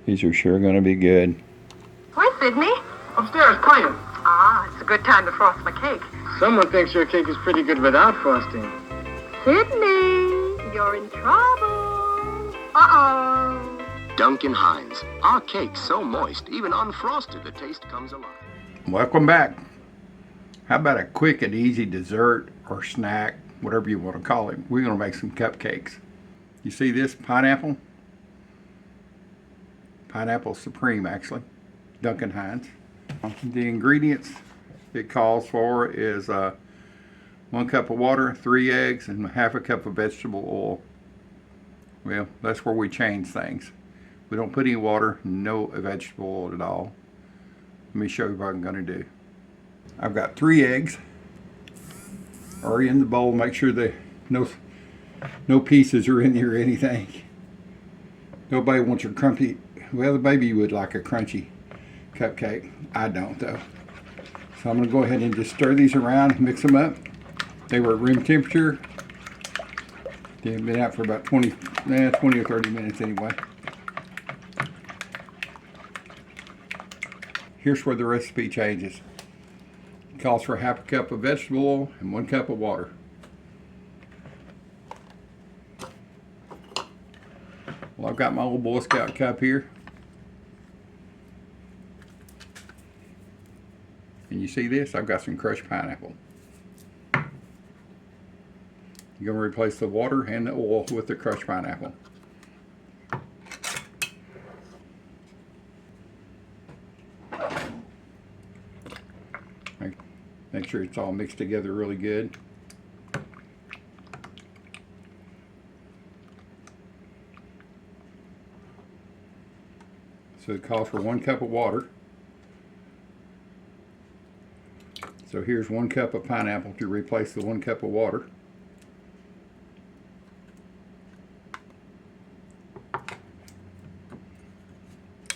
These are sure going to be good. Where's Sydney? Upstairs playing. Ah, it's a good time to frost my cake. Someone thinks your cake is pretty good without frosting. Sydney, you're in trouble. Uh-oh. Duncan Hines. Our cake's so moist, even unfrosted, the taste comes alive. Welcome back. How about a quick and easy dessert or snack, whatever you want to call it? We're going to make some cupcakes. You see this pineapple? Pineapple Supreme, actually. Duncan Hines. The ingredients it calls for is 1 cup of water, 3 eggs, and half a cup of vegetable oil. Well, that's where we change things. We don't put any water, no vegetable oil at all. Let me show you what I'm going to do. I've got 3 eggs already in the bowl. Make sure that no pieces are in here or anything. Nobody wants your crunchy. Well, maybe you would like a crunchy cupcake. I don't though. So I'm going to go ahead and just stir these around, mix them up. They were at room temperature. They've been out for about 20 or 30 minutes anyway. Here's where the recipe changes. It calls for half a cup of vegetable oil and 1 cup of water. Well, I've got my old Boy Scout cup here. And you see this? I've got some crushed pineapple. You're going to replace the water and the oil with the crushed pineapple. Make sure it's all mixed together really good. So it calls for 1 cup of water. So here's 1 cup of pineapple to replace the 1 cup of water.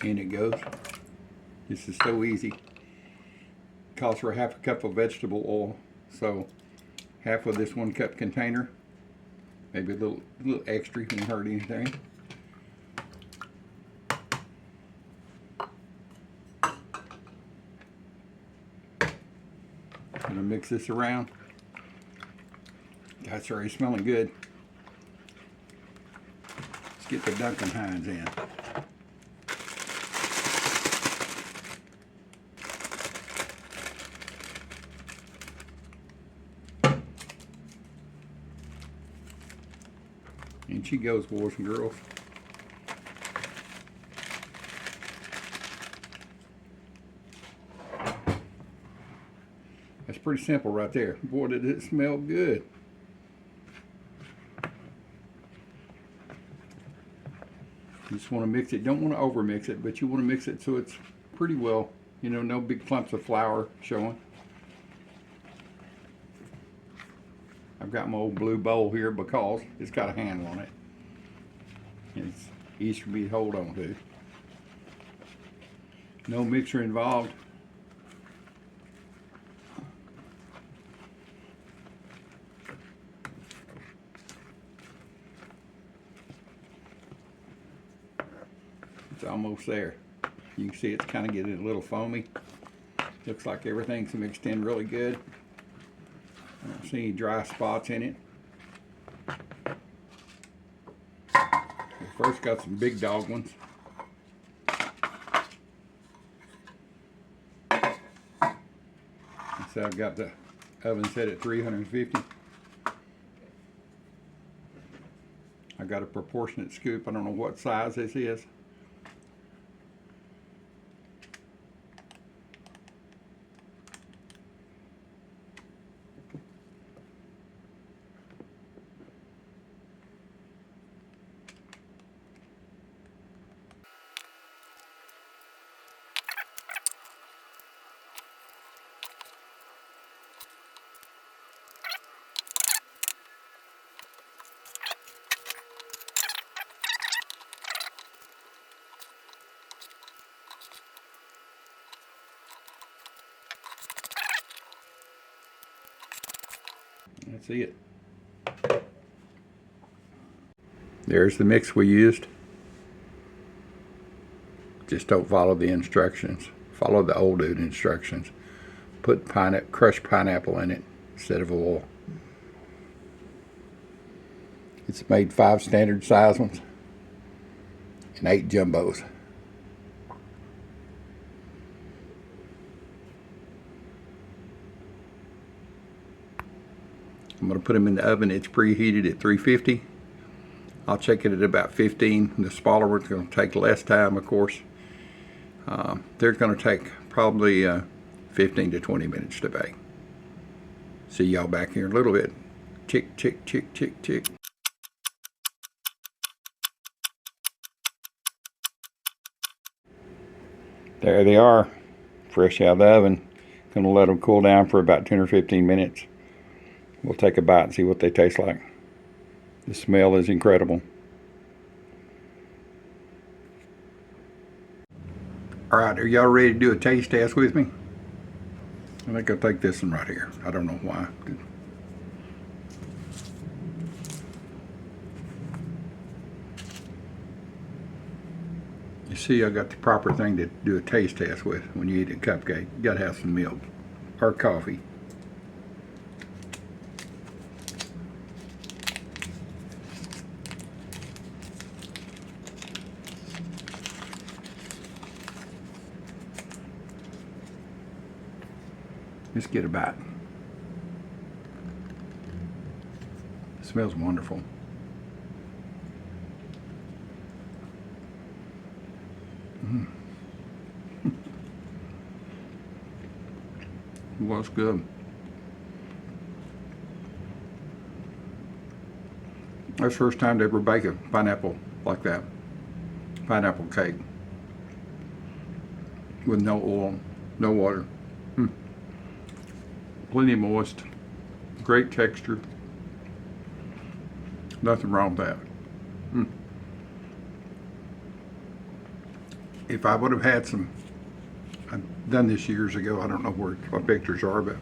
And it goes. This is so easy. Calls for half a cup of vegetable oil. So half of this 1 cup container. Maybe a little extra, won't hurt anything. I'm gonna mix this around. That's already smelling good. Let's get the Duncan Hines in. And she goes, boys and girls. That's pretty simple right there. Boy, did it smell good. You just want to mix it. Don't want to over mix it, but you want to mix it so it's pretty well, you know, no big clumps of flour showing. I've got my old blue bowl here because it's got a handle on it. It's easy for me to hold on to. No mixer involved. It's almost there. You can see it's kind of getting a little foamy. Looks like everything's mixed in really good. I don't see any dry spots in it. We first got some big dog ones. So I've got the oven set at 350. I got a proportionate scoop. I don't know what size this is. That's it. There's the mix we used. Just don't follow the instructions. Follow the old dude instructions. Put crushed pineapple in it instead of oil. It's made 5 standard size ones and 8 jumbos. I'm going to put them in the oven. It's preheated at 350. I'll check it at about 15. The smaller one's going to take less time, of course. They're going to take probably 15 to 20 minutes to bake. See y'all back here in a little bit. Chick, chick, chick, chick, chick. There they are, fresh out of the oven. Gonna let them cool down for about 10 or 15 minutes. We'll take a bite and see what they taste like. The smell is incredible. All right, are y'all ready to do a taste test with me? I think I'll take this one right here. I don't know why. You see, I got the proper thing to do a taste test with when you eat a cupcake. You gotta have some milk or coffee. Let's get a bite. It smells wonderful. Well, it's good. That's the first time to ever bake a pineapple like that. Pineapple cake. With no oil, no water. Plenty moist. Great texture. Nothing wrong with that. If I would have had some, I've done this years ago, I don't know where my pictures are, but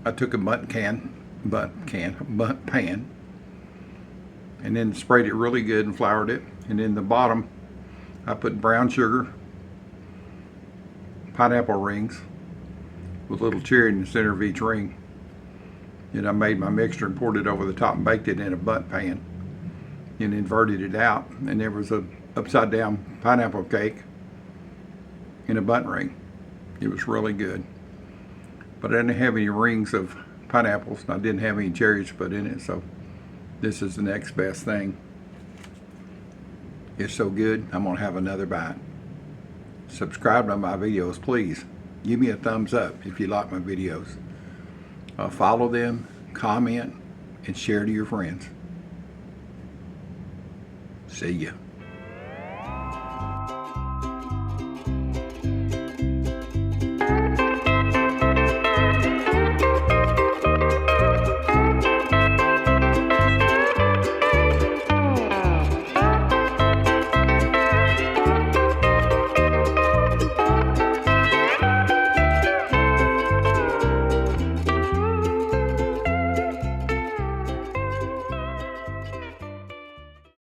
I took a bundt pan, and then sprayed it really good and floured it. And in the bottom, I put brown sugar, pineapple rings, with a little cherry in the center of each ring. And I made my mixture and poured it over the top and baked it in a bundt pan and inverted it out. And there was a upside down pineapple cake in a bundt ring. It was really good. But I didn't have any rings of pineapples and I didn't have any cherries to put in it, so this is the next best thing. It's so good, I'm gonna have another bite. Subscribe to my videos, please. Give me a thumbs up if you like my videos. Follow them, comment, and share to your friends. See ya.